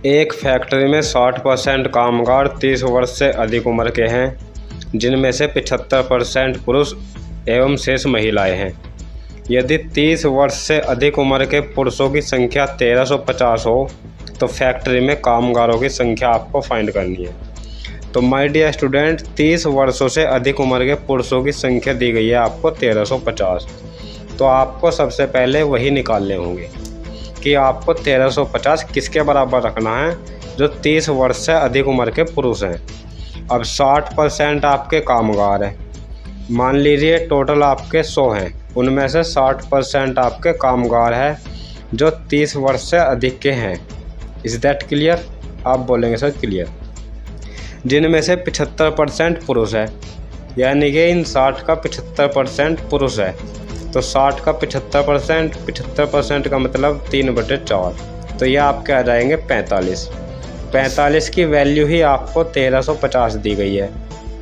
एक फैक्ट्री में 60% कामगार 30 वर्ष से अधिक उम्र के हैं, जिनमें से 75% पुरुष एवं शेष महिलाएं हैं। यदि 30 वर्ष से अधिक उम्र के पुरुषों की संख्या 1350 हो तो फैक्ट्री में कामगारों की संख्या आपको फाइंड करनी है। तो माय डियर स्टूडेंट, 30 वर्षों से अधिक उम्र के पुरुषों की संख्या दी गई है आपको 1350। तो आपको सबसे पहले वही निकालने होंगे कि आपको 1350 किसके बराबर रखना है, जो 30 वर्ष से अधिक उम्र के पुरुष हैं। अब 60% आपके कामगार हैं। मान लीजिए टोटल आपके 100 हैं, उनमें से 60% आपके कामगार हैं जो 30 वर्ष से अधिक के हैं। Is that clear? आप बोलेंगे सर क्लियर। जिनमें से 75% पुरुष है, यानी कि इन 60 का 75% पुरुष है। तो 60 का 75% का मतलब 3/4, तो ये आपके आ जाएंगे 45 की वैल्यू ही आपको 1350 दी गई है।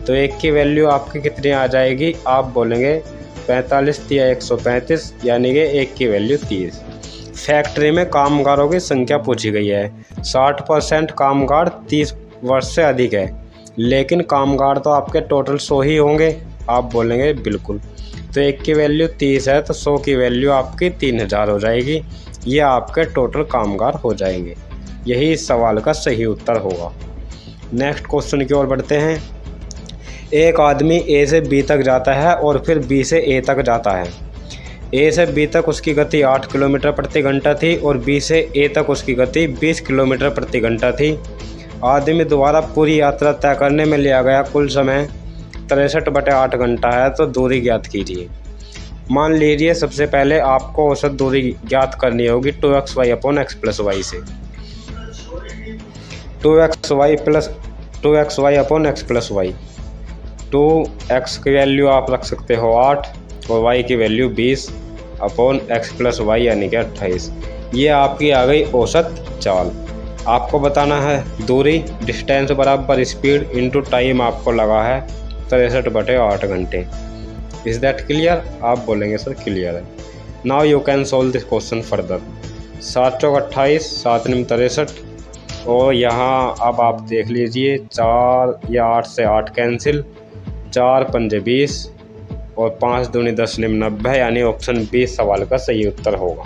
तो एक की वैल्यू आपकी कितनी आ जाएगी, आप बोलेंगे 45 या 135, यानी कि एक की वैल्यू 30। फैक्ट्री में कामगारों की संख्या पूछी गई है। 60% कामगार 30 वर्ष से अधिक है, लेकिन कामगार तो आपके टोटल 100 ही होंगे। आप बोलेंगे बिल्कुल। तो एक की वैल्यू 30 है, तो 100 की वैल्यू आपकी 3000 हो जाएगी। ये आपके टोटल कामगार हो जाएंगे। यही इस सवाल का सही उत्तर होगा। नेक्स्ट क्वेश्चन की ओर बढ़ते हैं। एक आदमी ए से बी तक जाता है और फिर बी से ए तक जाता है। ए से बी तक उसकी गति 8 किलोमीटर प्रति घंटा थी और बी से ए तक उसकी गति 20 किलोमीटर प्रति घंटा थी। आदमी द्वारा पूरी यात्रा तय करने में लिया गया कुल समय 63/8 घंटा है, तो दूरी ज्ञात कीजिए। मान लीजिए सबसे पहले आपको औसत दूरी ज्ञात करनी होगी 2xy/x+y से। 2xy/x+y। 2x की वैल्यू आप रख सकते हो 8 और y की वैल्यू 20/x+y यानी कि 28। ये आपकी आ गई औसत चाल। आपको बताना है दूरी, डिस्टेंस बराबर स्पीड इंटू टाइम आपको लगा है 63/8 घंटे। Is that clear? आप बोलेंगे सर क्लियर है। Now you can solve this question further. 7 चौक 28, 7 निम 63, और यहाँ अब आप देख लीजिए 4 या 8 से 8 कैंसिल, 4 पंजे 20 और 5 दूनी 10 निम 90, यानी ऑप्शन बी सवाल का सही उत्तर होगा।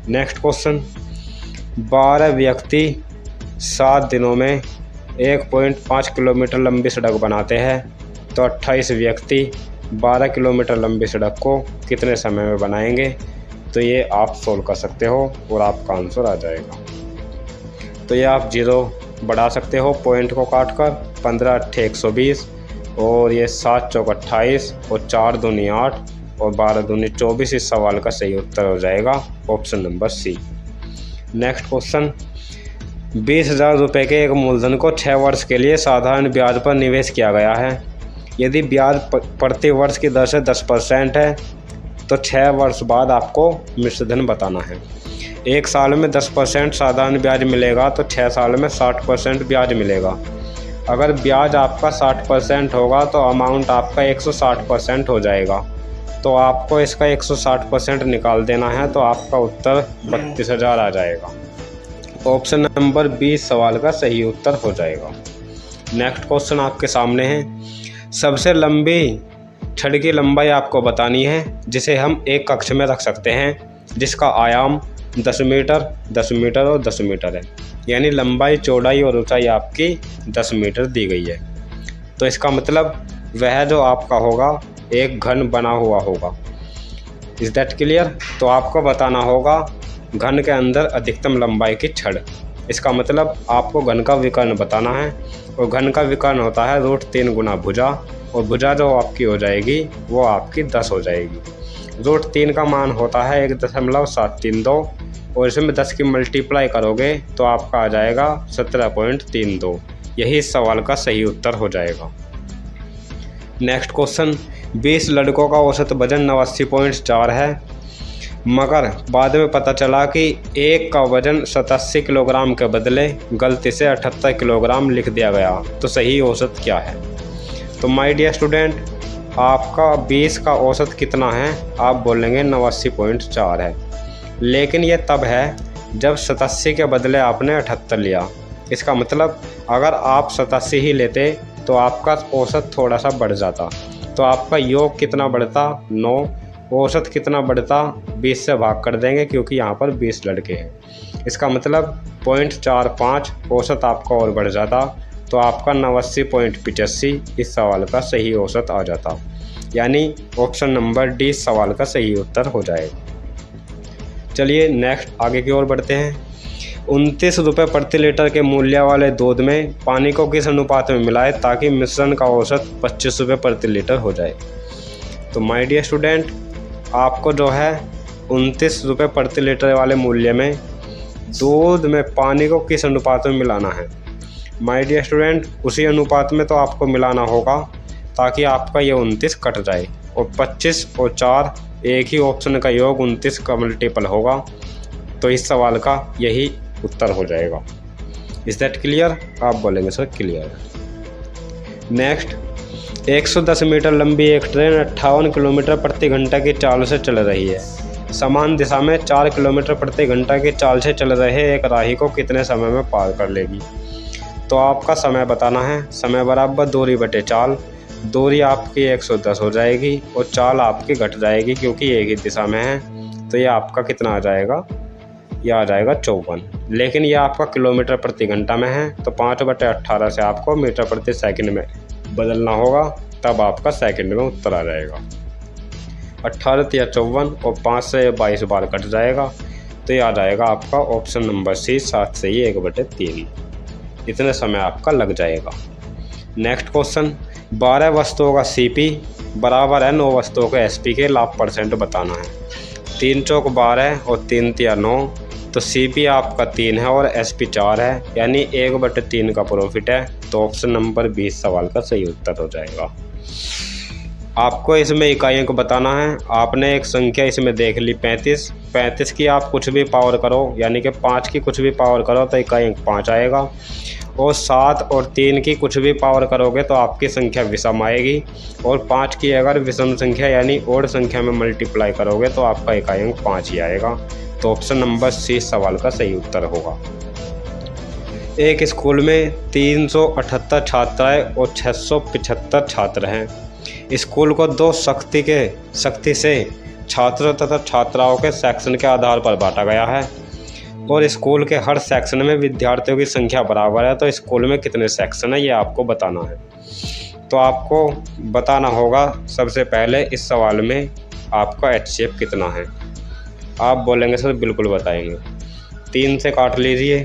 Next question. 12 व्यक्ति 7 दिनों में 1.5 किलोमीटर लंबी सड़क बनाते हैं, तो 28 व्यक्ति 12 किलोमीटर लंबी सड़क को कितने समय में बनाएंगे? तो ये आप सोल्व कर सकते हो और आपका आंसर आ जाएगा। तो ये आप 0 बढ़ा सकते हो पॉइंट को काट कर। 15 × 120 और ये 7 चौक 28 और 4 दूनी 8 और 12 दूनी 24 इस सवाल का सही उत्तर हो जाएगा option number C. Next question. 20,000 रुपये के एक मूलधन को 6 वर्ष के लिए साधारण ब्याज पर निवेश किया गया है। यदि ब्याज प्रति वर्ष की दर से 10% है तो 6 वर्ष बाद आपको मिश्र धन बताना है। एक साल में 10% साधारण ब्याज मिलेगा तो 6 साल में 60% ब्याज मिलेगा। अगर ब्याज आपका 60% होगा तो अमाउंट आपका 160% हो जाएगा। तो आपको इसका 160% निकाल देना है, तो आपका उत्तर 32,000 आ जाएगा। ऑप्शन नंबर 20 सवाल का सही उत्तर हो जाएगा। नेक्स्ट क्वेश्चन आपके सामने है। सबसे लंबी छड़ की लंबाई आपको बतानी है, जिसे हम एक कक्ष में रख सकते हैं, जिसका आयाम 10 मीटर, 10 मीटर और 10 मीटर है। यानी लंबाई, चौड़ाई और ऊंचाई आपकी 10 मीटर दी गई है। तो इसका मतलब वह जो आपका होगा एक घन बना हुआ होगा। Is that clear? तो आपको बताना होगा घन के अंदर अधिकतम लंबाई की छड़। इसका मतलब आपको घन का विकर्ण बताना है, और घन का विकर्ण होता है √3 गुना भुजा, और भुजा जो आपकी हो जाएगी वो आपकी 10 हो जाएगी। √3 का मान होता है 1.732, और इसमें 10 की मल्टीप्लाई करोगे तो आपका आ जाएगा 17.32। यही इस सवाल का सही उत्तर हो जाएगा। Next question. 20 लड़कों का औसत वजन 89.4 है, मगर बाद में पता चला कि एक का वजन 87 किलोग्राम के बदले गलती से 78 किलोग्राम लिख दिया गया। तो सही औसत क्या है? तो माय डियर स्टूडेंट, आपका 20 का औसत कितना है? आप बोलेंगे 89.4 है। लेकिन ये तब है जब 87 के बदले आपने 78 लिया। इसका मतलब अगर आप 87 ही लेते तो आपका औसत थोड़ा सा बढ़ जाता, तो आपका योग कितना बढ़ता 9, औसत कितना बढ़ता 20 से भाग कर देंगे क्योंकि यहाँ पर 20 लड़के हैं। इसका मतलब 0.45 औसत आपका और बढ़ जाता, तो आपका 89.85 इस सवाल का सही औसत आ जाता। यानी ऑप्शन नंबर डी सवाल का सही उत्तर हो जाएगा। चलिए नेक्स्ट आगे की ओर बढ़ते हैं। 29 रुपये प्रति लीटर के मूल्य वाले दूध में पानी को किस अनुपात में मिलाएं ताकि मिश्रण का औसत 25 रुपये प्रति लीटर हो जाए। तो माय डियर स्टूडेंट, आपको जो है 29 रुपये प्रति लीटर वाले मूल्य में दूध में पानी को किस अनुपात में मिलाना है। माय डियर स्टूडेंट, उसी अनुपात में तो आपको मिलाना होगा ताकि आपका ये 29 कट जाए और 25 और 4 एक ही ऑप्शन का योग 29 का मल्टीपल होगा, तो इस सवाल का यही उत्तर हो जाएगा। Is that clear? आप बोलेंगे सर क्लियर। नेक्स्ट, 110 मीटर लंबी एक ट्रेन 58 किलोमीटर प्रति घंटा की चाल से चल रही है। समान दिशा में 4 किलोमीटर प्रति घंटा की चाल से चल रहे एक राही को कितने समय में पार कर लेगी। तो आपका समय बताना है। समय बराबर दूरी बटे चाल। दूरी आपकी 110 हो जाएगी और चाल आपकी घट जाएगी क्योंकि एक ही दिशा में है, तो ये आपका कितना आ जाएगा, ये आ जाएगा 54। लेकिन ये आपका किलोमीटर प्रति घंटा में है, तो 5/18 से आपको मीटर प्रति सेकंड में बदलना होगा, तब आपका सेकंड में उत्तर आ जाएगा। 18 या 54 और 5 से 22 बार कट जाएगा, तो ये आ जाएगा आपका ऑप्शन नंबर सी 7 से ही 1/3। इतने समय आपका लग जाएगा। नेक्स्ट क्वेश्चन, 12 वस्तुओं का CP बराबर है 9 वस्तुओं के SP के लाभ परसेंट बताना है। 3 चौक 12 और 3 तिया 9, तो CP आपका 3 है और SP 4 है, यानी 1/3 का प्रॉफिट है, तो ऑप्शन नंबर 20 सवाल का सही उत्तर हो जाएगा। आपको इसमें इकाइयों को बताना है। आपने एक संख्या इसमें देख ली 35 की आप कुछ भी पावर करो, यानी कि 5 की कुछ भी पावर करो तो इकाई 5 आएगा, और 7 और 3 की कुछ भी पावर करोगे तो आपकी संख्या विषम आएगी, और 5 की अगर विषम संख्या यानी ओड संख्या में मल्टीप्लाई करोगे तो आपका इकाई अंक 5 ही आएगा, तो ऑप्शन नंबर सी सवाल का सही उत्तर होगा। एक स्कूल में 378 छात्राएँ और 675 छात्र हैं। स्कूल को 2 सख्ती से छात्रों तथा छात्राओं के सेक्शन के आधार पर बांटा गया है, और स्कूल के हर सेक्शन में विद्यार्थियों की संख्या बराबर है, तो स्कूल में कितने सेक्शन है ये आपको बताना है। तो आपको बताना होगा सबसे पहले इस सवाल में आपका HCF कितना है। आप बोलेंगे सर बिल्कुल बताएंगे। 3 से काट लीजिए,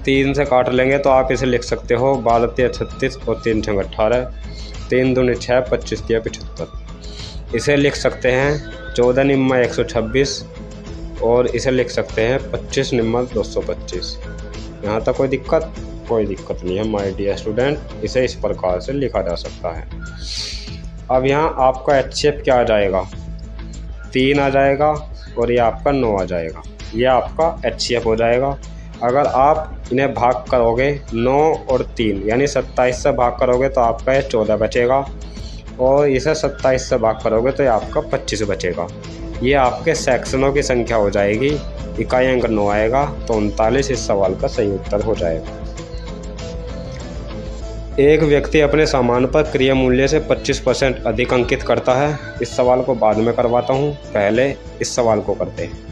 3 से काट लेंगे तो आप इसे लिख सकते हो 12 तिया 36 और 3 छंग 18, 3 दूनी 6, 25 तिया 75। इसे लिख सकते हैं 14 निम्मा 126, और इसे लिख सकते हैं 25 निम्मा 225। यहाँ तक कोई दिक्कत नहीं है माय डियर स्टूडेंट, इसे इस प्रकार से लिखा जा सकता है। अब यहाँ आपका HCF क्या आ जाएगा, 3 आ जाएगा और ये आपका 9 आ जाएगा, ये आपका HCF हो जाएगा। अगर आप इन्हें भाग करोगे 9 और 3 यानी 27 से भाग करोगे तो आपका ये 14 बचेगा, और इसे 27 से भाग करोगे तो ये आपका 25 बचेगा। ये आपके सेक्शनों की संख्या हो जाएगी, इकाई अंक 9 आएगा, तो 39 इस सवाल का सही उत्तर हो जाएगा। एक व्यक्ति अपने सामान पर क्रय मूल्य से 25% अधिक अंकित करता है। इस सवाल को बाद में करवाता हूँ, पहले इस सवाल को करते हैं।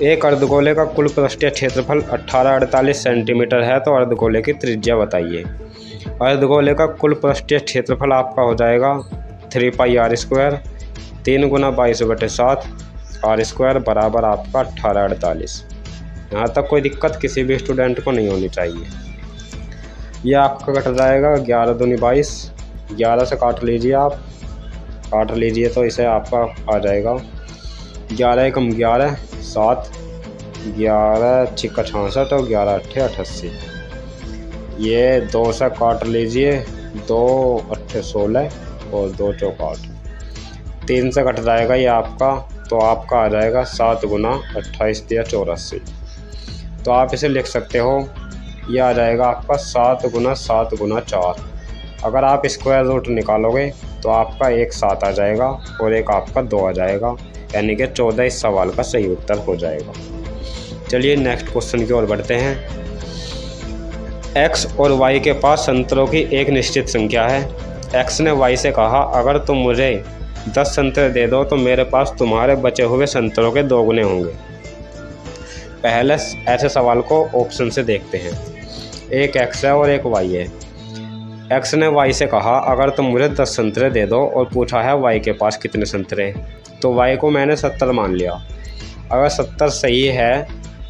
एक अर्धगोले का कुल पृष्ठीय क्षेत्रफल 1848 सेंटीमीटर है, तो अर्धगोले की त्रिज्या बताइए। अर्धगोले का कुल पृष्ठीय क्षेत्रफल आपका हो जाएगा 3πr², 3 गुना 22/7 r² बराबर आपका 1848। यहाँ तक कोई दिक्कत किसी भी स्टूडेंट को नहीं होनी चाहिए। यह आपका कट जाएगा 11 दूनी 22, 11 से काट लीजिए, आप काट लीजिए तो इसे आपका आ जाएगा 11 एकम 11, 7, 11 छिक्का 66 और 11 अट्ठे 88। ये 2 से काट लीजिए, 2 अट्ठे 16 और 2 चौक 8, 3 से कट जाएगा ये आपका, तो आपका आ जाएगा 7 गुना 28 तिया 84। तो आप इसे लिख सकते हो, यह आ जाएगा आपका 7 गुना 7 गुना 4। अगर आप स्क्वायर रूट निकालोगे तो आपका एक 7 आ जाएगा और एक आपका 2 आ जाएगा, यानी कि 14 इस सवाल का सही उत्तर हो जाएगा। चलिए नेक्स्ट क्वेश्चन की ओर बढ़ते हैं। x और y के पास संतरों की एक निश्चित संख्या है। x ने y से कहा, अगर तुम मुझे 10 संतरे दे दो तो मेरे पास तुम्हारे बचे हुए संतरों के 2 गुने होंगे। पहले ऐसे सवाल को ऑप्शन से देखते हैं। एक x है और एक y है। x ने y से कहा, अगर तुम मुझे 10 संतरे दे दो, और पूछा है y के पास कितने संतरे। तो y को मैंने 70 मान लिया। अगर 70 सही है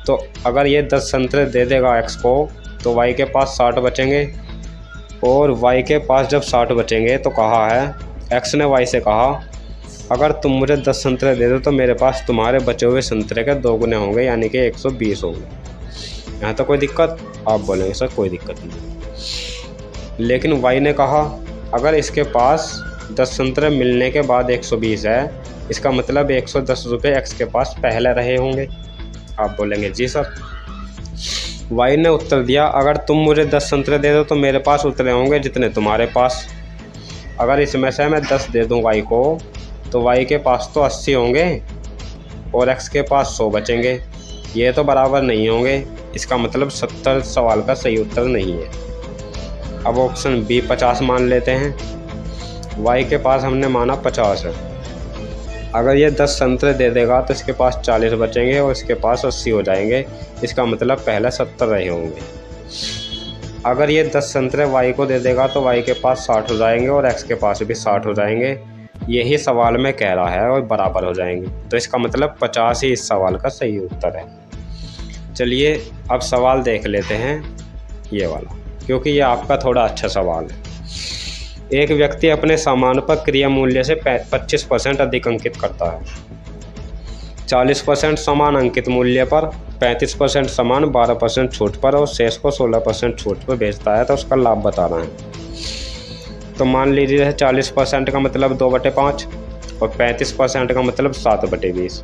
तो अगर ये 10 संतरे दे देगा x को तो y के पास 60 बचेंगे, और y के पास जब 60 बचेंगे तो कहा है, x ने y से कहा, अगर तुम मुझे 10 संतरे दे दो तो मेरे पास तुम्हारे बचे हुए संतरे के 2 गुने होंगे, यानी कि 120 होंगे। यहाँ तो कोई दिक्कत? आप बोलेंगे सर कोई दिक्कत नहीं। लेकिन y ने कहा, अगर इसके पास 10 संतरे मिलने के बाद 120 है, इसका मतलब 110 रुपये x के पास पहले रहे होंगे। आप बोलेंगे जी सर। y ने उत्तर दिया, अगर तुम मुझे 10 संतरे दे दो तो मेरे पास उतने होंगे जितने तुम्हारे पास। अगर इसमें से मैं 10 दे दूँ y को तो y के पास तो 80 होंगे और x के पास 100 बचेंगे। ये तो बराबर नहीं होंगे, इसका मतलब 70 सवाल का सही उत्तर नहीं है। अब ऑप्शन बी 50 मान लेते हैं। y के पास हमने माना 50 है। अगर ये 10 संतरे दे देगा तो इसके पास 40 बचेंगे और इसके पास 80 हो जाएंगे, इसका मतलब पहले 70 रहे होंगे। अगर ये 10 संतरे y को दे देगा तो y के पास 60 हो जाएंगे और x के पास भी 60 हो जाएंगे। यही सवाल में कह रहा है, और बराबर हो जाएंगे, तो इसका मतलब 50 ही इस सवाल का सही उत्तर है। चलिए अब सवाल देख लेते हैं ये वाला, क्योंकि ये आपका थोड़ा अच्छा सवाल है। एक व्यक्ति अपने सामान पर क्रिया मूल्य से 25% अधिक अंकित करता है। 40% सामान अंकित मूल्य पर, 35% सामान 12% छूट पर और शेष को 16% छूट पर बेचता है, तो उसका लाभ बताना है। तो मान लीजिए 40% का मतलब 2/5 और 35% का मतलब 7/20।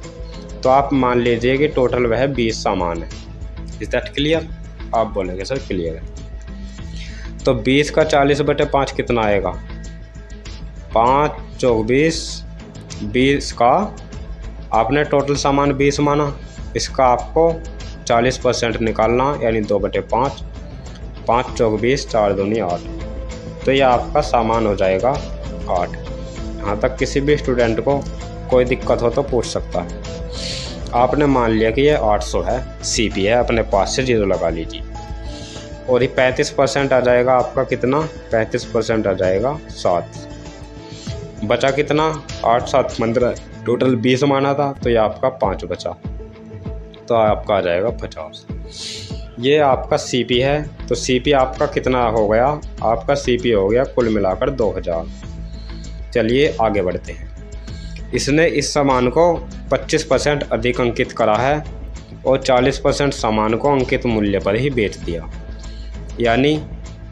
तो आप मान लीजिए कि टोटल वह 20 सामान है। Is that clear? आप बोलेंगे सर क्लियर है। तो 20 का 40/5 कितना आएगा? 5 चौक 20। 20 का आपने टोटल सामान 20 माना, इसका आपको 40% निकालना, यानी 2/5। 5 चौक 20, 4 दूनी 8। तो यह आपका सामान हो जाएगा 8। यहाँ तक किसी भी स्टूडेंट को कोई दिक्कत हो तो पूछ सकता है। आपने मान लिया कि ये 800 है, CP है, अपने पास से 0 लगा लीजिए। और ये 35% आ जाएगा आपका कितना? 35% आ जाएगा 7। बचा कितना? 8 7 15, टोटल 20 माना था, तो ये आपका 5 बचा, तो आपका आ जाएगा 50। ये आपका CP है। तो CP आपका कितना हो गया? आपका CP हो गया कुल मिलाकर 2000। चलिए आगे बढ़ते हैं। इसने इस सामान को 25% अधिक अंकित करा है और 40% सामान को अंकित मूल्य पर ही बेच दिया, यानी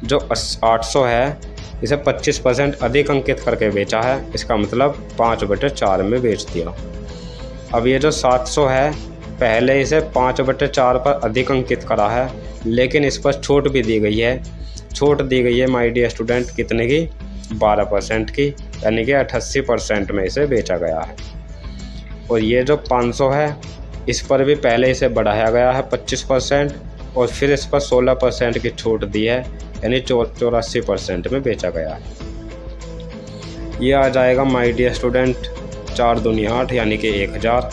जो 800 है इसे 25% अधिक अंकित करके बेचा है, इसका मतलब 5/4 में बेच दिया। अब ये जो 700 है, पहले इसे 5/4 पर अधिक अंकित करा है, लेकिन इस पर छूट भी दी गई है। छूट दी गई है माय डियर स्टूडेंट कितने की? 12% की, यानी कि 88% में इसे बेचा गया है। और ये जो 500 है, इस पर भी पहले इसे बढ़ाया गया है 25% और फिर इस पर 16% की छूट दी है, यानी 84% में बेचा गया है। ये आ जाएगा माय डियर स्टूडेंट 4 दूनी 8, यानी कि 1000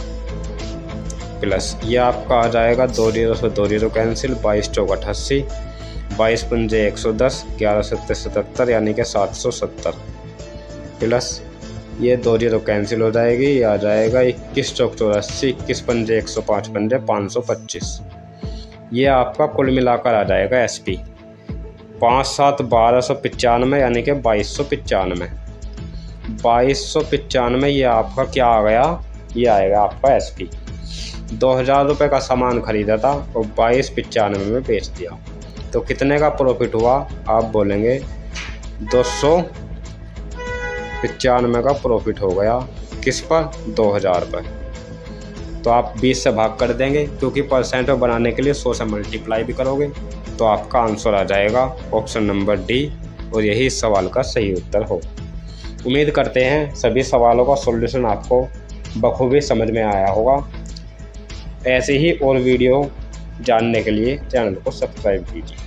प्लस ये आपका आ जाएगा 2 0 से 2 0 कैंसिल, 22 चौक 88, 22 पंजे 110, 11 सत्ते 77, यानी कि 770 प्लस ये 2 0 कैंसिल हो जाएगी। ये आ जाएगा 21 चौक 84, 21 पंजे 105 पंजे 525। ये आपका कुल मिलाकर आ जाएगा SP 5 7 1295, यानी कि 2295। 2295 ये आपका क्या आ गया? ये आएगा आपका SP। 2000 रुपये का सामान खरीदा था और 2295 में बेच दिया, तो कितने का प्रॉफिट हुआ? आप बोलेंगे 295 का प्रॉफिट हो गया। किस पर? 2000 पर। तो आप 20 से भाग कर देंगे, क्योंकि परसेंट में बनाने के लिए 100 से मल्टीप्लाई भी करोगे, तो आपका आंसर आ जाएगा ऑप्शन नंबर D, और यही इस सवाल का सही उत्तर हो। उम्मीद करते हैं सभी सवालों का सॉल्यूशन आपको बखूबी समझ में आया होगा। ऐसे ही और वीडियो जानने के लिए चैनल को सब्सक्राइब कीजिए।